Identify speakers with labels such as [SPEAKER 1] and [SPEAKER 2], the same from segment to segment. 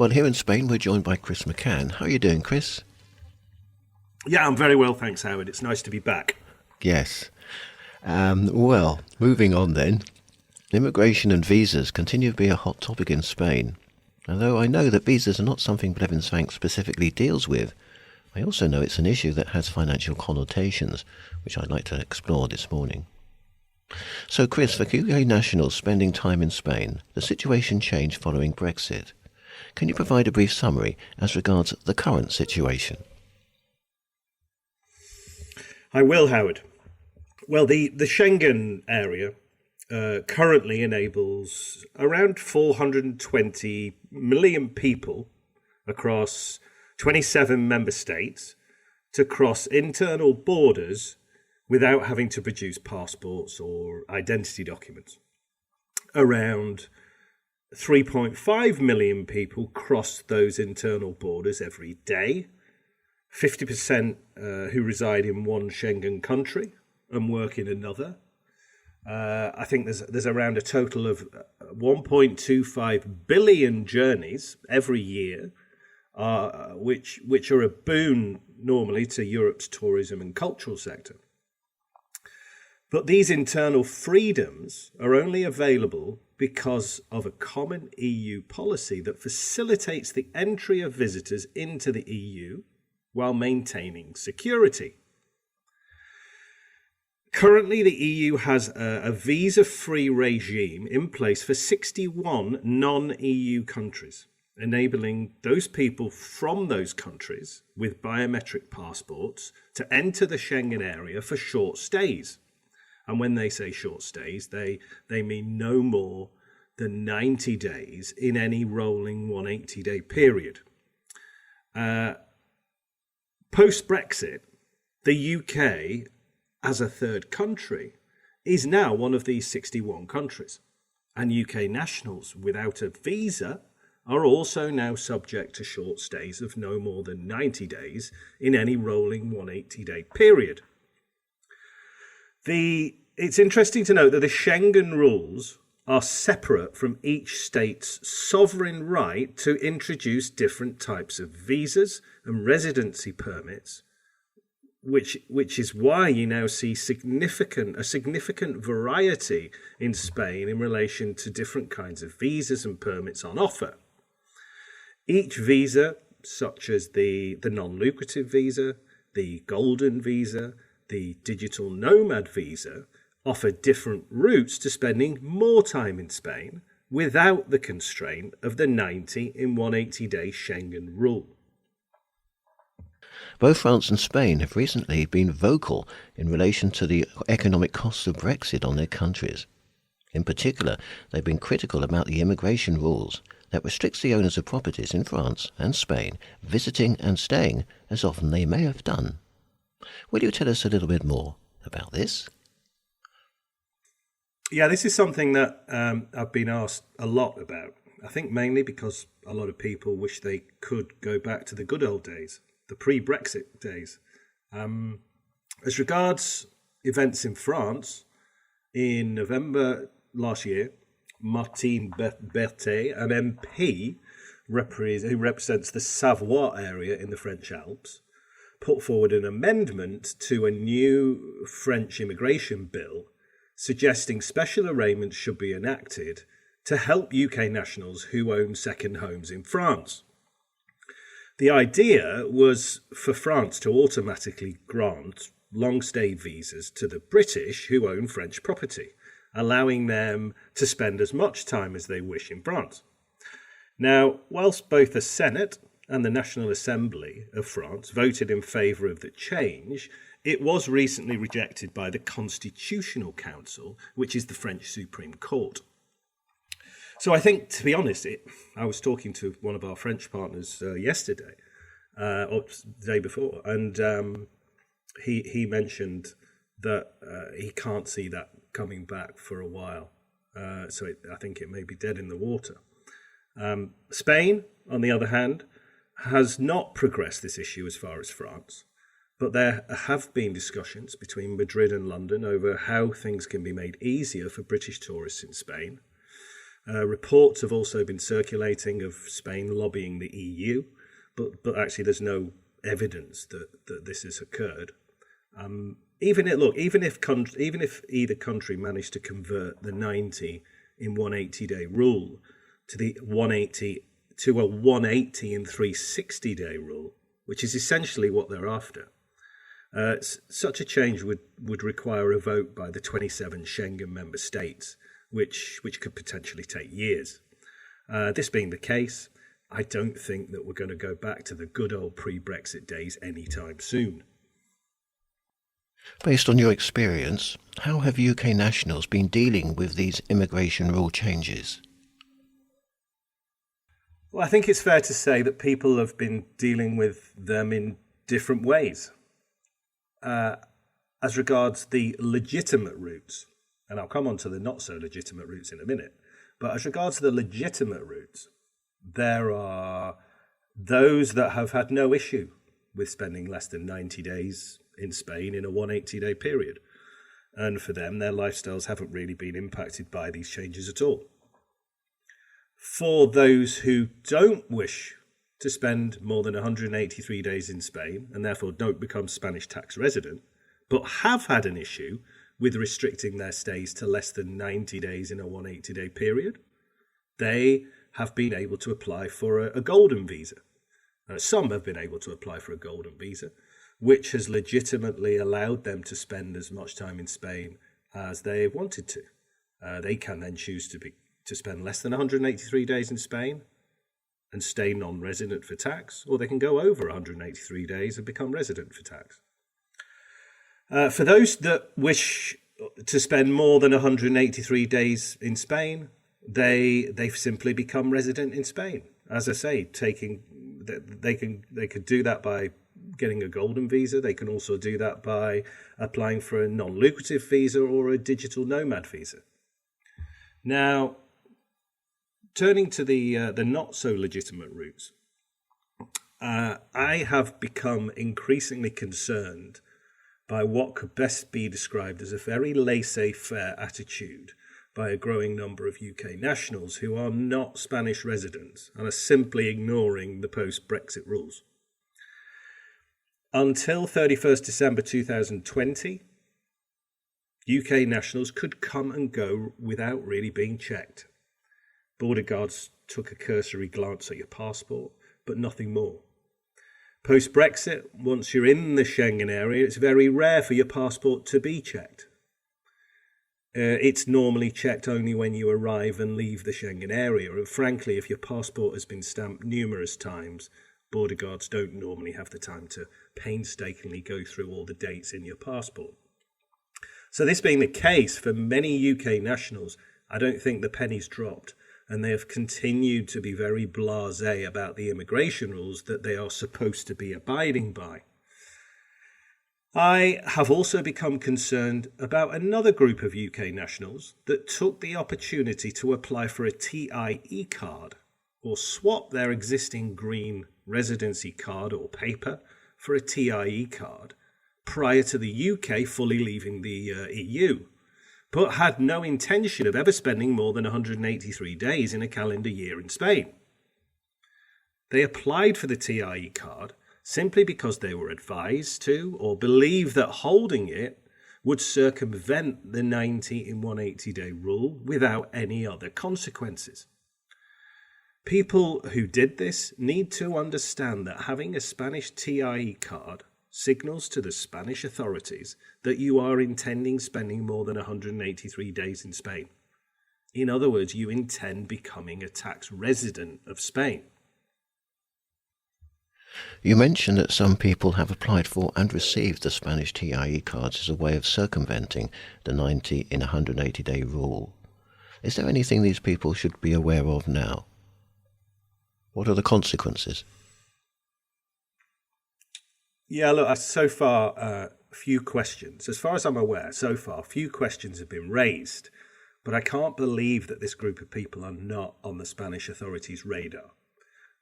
[SPEAKER 1] Well, here in Spain, we're joined by Chris McCann. How are you doing, Chris?
[SPEAKER 2] Yeah, I'm very well, thanks, Howard. It's nice to be back.
[SPEAKER 1] Yes. Well, moving on then. Immigration and visas continue to be a hot topic in Spain. Although I know that visas are not something Blevins Bank specifically deals with, I also know it's an issue that has financial connotations, which I'd like to explore this morning. So, Chris, for UK nationals spending time in Spain, the situation changed following Brexit. Can you provide a brief summary as regards the current situation?
[SPEAKER 2] I will, Howard. Well, the Schengen area currently enables around 420 million people across 27 member states to cross internal borders without having to produce passports or identity documents. Around 3.5 million people cross those internal borders every day. 50% who reside in one Schengen country and work in another. I think there's around a total of 1.25 billion journeys every year, which are a boon normally to Europe's tourism and cultural sector. But these internal freedoms are only available because of a common EU policy that facilitates the entry of visitors into the EU while maintaining security. Currently, the EU has a visa-free regime in place for 61 non-EU countries, enabling those people from those countries with biometric passports to enter the Schengen area for short stays. And when they say short stays, they mean no more than 90 days in any rolling 180-day period. Post-Brexit, the UK, as a third country, is now one of these 61 countries. And UK nationals without a visa are also now subject to short stays of no more than 90 days in any rolling 180-day period. It's interesting to note that the Schengen rules are separate from each state's sovereign right to introduce different types of visas and residency permits, which is why you now see a significant variety in Spain in relation to different kinds of visas and permits on offer. Each visa, such as the non-lucrative visa, the golden visa, the digital nomad visa, offer different routes to spending more time in Spain without the constraint of the 90 in 180-day Schengen rule.
[SPEAKER 1] Both France and Spain have recently been vocal in relation to the economic costs of Brexit on their countries. In particular, they've been critical about the immigration rules that restricts the owners of properties in France and Spain visiting and staying as often they may have done. Will you tell us a little bit more about this?
[SPEAKER 2] Yeah, this is something that I've been asked a lot about. I think mainly because a lot of people wish they could go back to the good old days, the pre-Brexit days. As regards events in France, in November last year, Martine Berthet, an MP who represents the Savoie area in the French Alps, put forward an amendment to a new French immigration bill suggesting special arrangements should be enacted to help UK nationals who own second homes in France. The idea was for France to automatically grant long-stay visas to the British who own French property, allowing them to spend as much time as they wish in France. Now, whilst both the Senate and the National Assembly of France voted in favour of the change, it was recently rejected by the Constitutional Council, which is the French Supreme Court. So I think, to be honest, I was talking to one of our French partners yesterday, or the day before, and he mentioned that he can't see that coming back for a while. So I think it may be dead in the water. Spain, on the other hand, has not progressed this issue as far as France. But there have been discussions between Madrid and London over how things can be made easier for British tourists in Spain. Reports have also been circulating of Spain lobbying the EU, but actually there's no evidence that this has occurred. Even if either country managed to convert the 90 in 180-day rule to a 180 in 360-day rule, which is essentially what they're after, such a change would require a vote by the 27 Schengen member states, which could potentially take years. This being the case, I don't think that we're going to go back to the good old pre-Brexit days anytime soon.
[SPEAKER 1] Based on your experience, how have UK nationals been dealing with these immigration rule changes?
[SPEAKER 2] Well, I think it's fair to say that people have been dealing with them in different ways. As regards the legitimate routes, and I'll come on to the not so legitimate routes in a minute, but as regards the legitimate routes, there are those that have had no issue with spending less than 90 days in Spain in a 180-day period. And for them, their lifestyles haven't really been impacted by these changes at all. For those who don't wish to spend more than 183 days in Spain and therefore don't become Spanish tax resident, but have had an issue with restricting their stays to less than 90 days in a 180-day period, they have been able to apply for a golden visa. Some have been able to apply for a golden visa, which has legitimately allowed them to spend as much time in Spain as they wanted to. They can then choose to spend less than 183 days in Spain and stay non-resident for tax, or they can go over 183 days and become resident for tax. For those that wish to spend more than 183 days in Spain, they've simply become resident in Spain. As I say, they could do that by getting a golden visa. They can also do that by applying for a non-lucrative visa or a digital nomad visa. Now, turning to the not so legitimate routes, I have become increasingly concerned by what could best be described as a very laissez-faire attitude by a growing number of UK nationals who are not Spanish residents and are simply ignoring the post-Brexit rules. Until 31st December 2020, UK nationals could come and go without really being checked. Border guards took a cursory glance at your passport, but nothing more. Post-Brexit, once you're in the Schengen area, it's very rare for your passport to be checked. It's normally checked only when you arrive and leave the Schengen area. And frankly, if your passport has been stamped numerous times, border guards don't normally have the time to painstakingly go through all the dates in your passport. So this being the case for many UK nationals, I don't think the penny's dropped, and they have continued to be very blasé about the immigration rules that they are supposed to be abiding by. I have also become concerned about another group of UK nationals that took the opportunity to apply for a TIE card or swap their existing green residency card or paper for a TIE card prior to the UK fully leaving the EU, but had no intention of ever spending more than 183 days in a calendar year in Spain. They applied for the TIE card simply because they were advised to or believed that holding it would circumvent the 90 in 180-day rule without any other consequences. People who did this need to understand that having a Spanish TIE card signals to the Spanish authorities that you are intending spending more than 183 days in Spain. In other words, you intend becoming a tax resident of Spain.
[SPEAKER 1] You mentioned that some people have applied for and received the Spanish TIE cards as a way of circumventing the 90 in 180-day rule. Is there anything these people should be aware of now? What are the consequences?
[SPEAKER 2] Yeah, look, so far, few questions. As far as I'm aware, so far, few questions have been raised, but I can't believe that this group of people are not on the Spanish authorities' radar.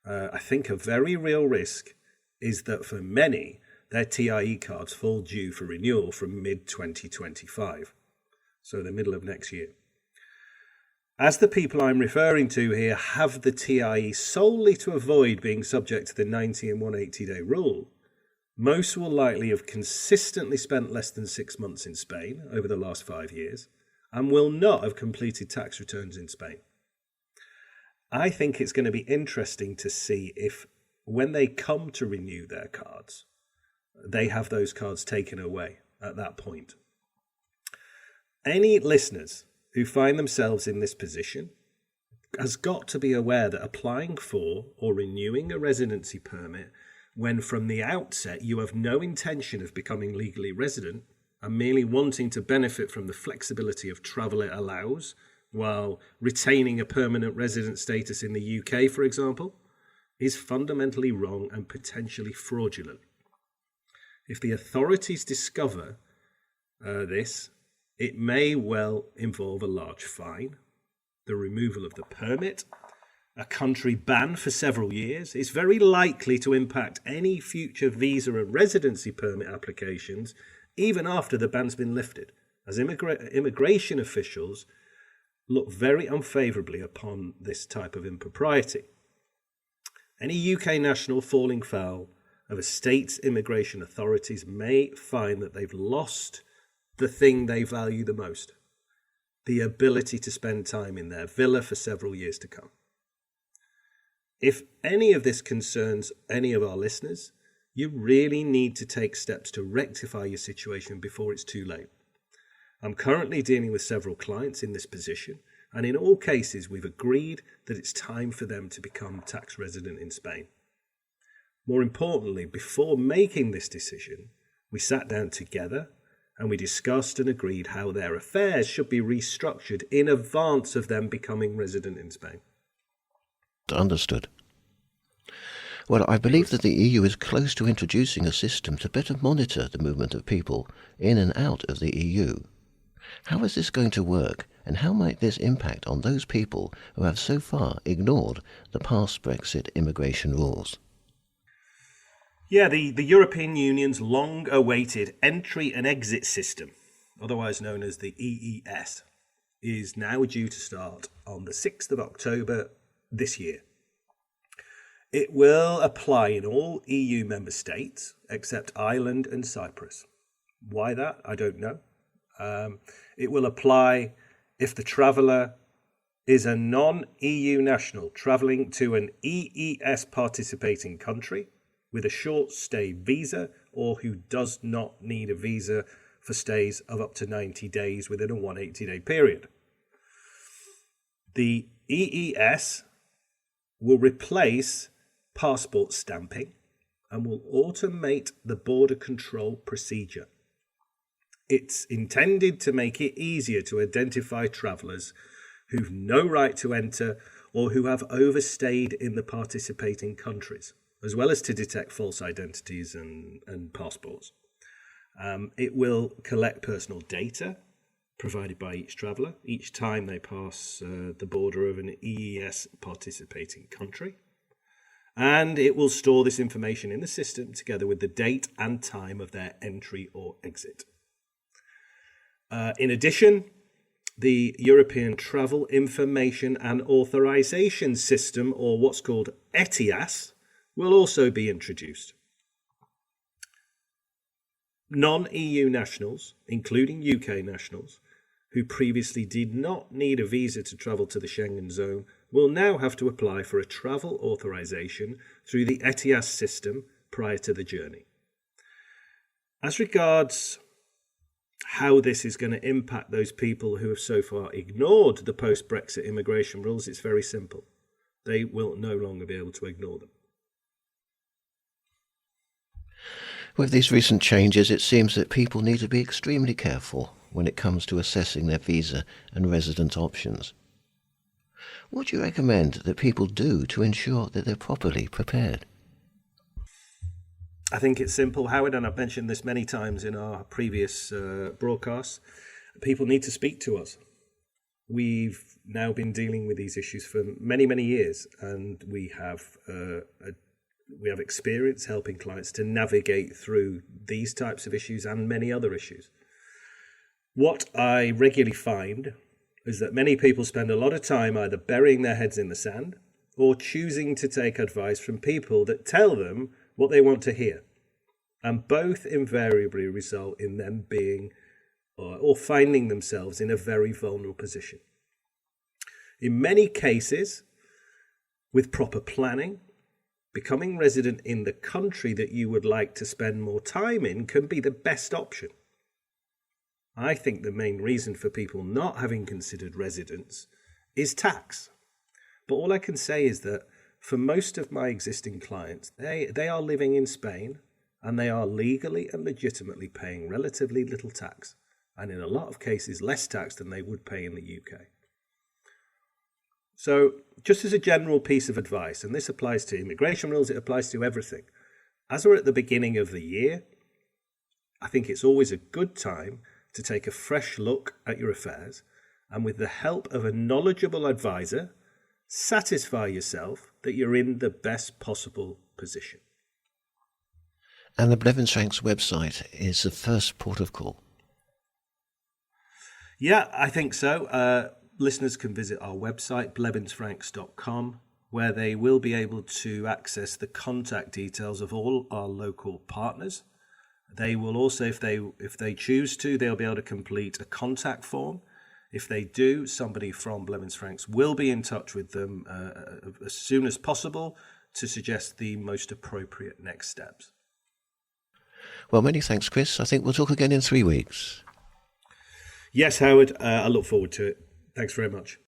[SPEAKER 2] I think a very real risk is that for many, their TIE cards fall due for renewal from mid-2025, so the middle of next year. As the people I'm referring to here have the TIE solely to avoid being subject to the 90 and 180-day rule, most will likely have consistently spent less than 6 months in Spain over the last 5 years and will not have completed tax returns in Spain. I think it's going to be interesting to see if, when they come to renew their cards, they have those cards taken away at that point. Any listeners who find themselves in this position has got to be aware that applying for or renewing a residency permit when from the outset you have no intention of becoming legally resident and merely wanting to benefit from the flexibility of travel it allows while retaining a permanent resident status in the UK, for example, is fundamentally wrong and potentially fraudulent. If the authorities discover this, it may well involve a large fine, the removal of the permit, a country ban for several years. It's very likely to impact any future visa and residency permit applications, even after the ban's been lifted, as immigration officials look very unfavourably upon this type of impropriety. Any UK national falling foul of a state's immigration authorities may find that they've lost the thing they value the most, the ability to spend time in their villa for several years to come. If any of this concerns any of our listeners, you really need to take steps to rectify your situation before it's too late. I'm currently dealing with several clients in this position, and in all cases we've agreed that it's time for them to become tax resident in Spain. More importantly, before making this decision, we sat down together and we discussed and agreed how their affairs should be restructured in advance of them becoming resident in Spain.
[SPEAKER 1] Understood. Well, I believe that the EU is close to introducing a system to better monitor the movement of people in and out of the EU. How is this going to work, and how might this impact on those people who have so far ignored the past Brexit immigration rules?
[SPEAKER 2] Yeah, the European Union's long-awaited entry and exit system, otherwise known as the EES, is now due to start on the 6th of October this year. It will apply in all EU member states except Ireland and Cyprus. Why that? I don't know. It will apply if the traveller is a non-EU national travelling to an EES participating country with a short stay visa or who does not need a visa for stays of up to 90 days within a 180-day period. The EES will replace passport stamping and will automate the border control procedure. It's intended to make it easier to identify travellers who've no right to enter or who have overstayed in the participating countries, as well as to detect false identities and passports. It will collect personal data provided by each traveller each time they pass the border of an EES participating country. And it will store this information in the system together with the date and time of their entry or exit. In addition, the European Travel Information and Authorization System, or what's called ETIAS, will also be introduced. Non-EU nationals, including UK nationals, who previously did not need a visa to travel to the Schengen zone, will now have to apply for a travel authorization through the ETIAS system prior to the journey. As regards how this is going to impact those people who have so far ignored the post-Brexit immigration rules, it's very simple. They will no longer be able to ignore them.
[SPEAKER 1] With these recent changes, it seems that people need to be extremely careful when it comes to assessing their visa and resident options. What do you recommend that people do to ensure that they're properly prepared?
[SPEAKER 2] I think it's simple, Howard, and I've mentioned this many times in our previous broadcasts. People need to speak to us. We've now been dealing with these issues for many, many years, and we have experience helping clients to navigate through these types of issues and many other issues. What I regularly find is that many people spend a lot of time either burying their heads in the sand or choosing to take advice from people that tell them what they want to hear. And both invariably result in them being or finding themselves in a very vulnerable position. In many cases, with proper planning, becoming resident in the country that you would like to spend more time in can be the best option. I think the main reason for people not having considered residence is tax. But all I can say is that for most of my existing clients, they are living in Spain and they are legally and legitimately paying relatively little tax, and in a lot of cases less tax than they would pay in the UK. So just as a general piece of advice, and this applies to immigration rules, it applies to everything. As we're at the beginning of the year, I think it's always a good time to take a fresh look at your affairs, and with the help of a knowledgeable advisor, satisfy yourself that you're in the best possible position.
[SPEAKER 1] And the Blevins Franks website is the first port of call.
[SPEAKER 2] Yeah, I think so. Listeners can visit our website, blevinsfranks.com, where they will be able to access the contact details of all our local partners. They will also, if they choose to, they'll be able to complete a contact form. If they do, somebody from Blevins Franks will be in touch with them as soon as possible to suggest the most appropriate next steps.
[SPEAKER 1] Well, many thanks, Chris. I think we'll talk again in 3 weeks.
[SPEAKER 2] Yes, Howard, I look forward to it. Thanks very much.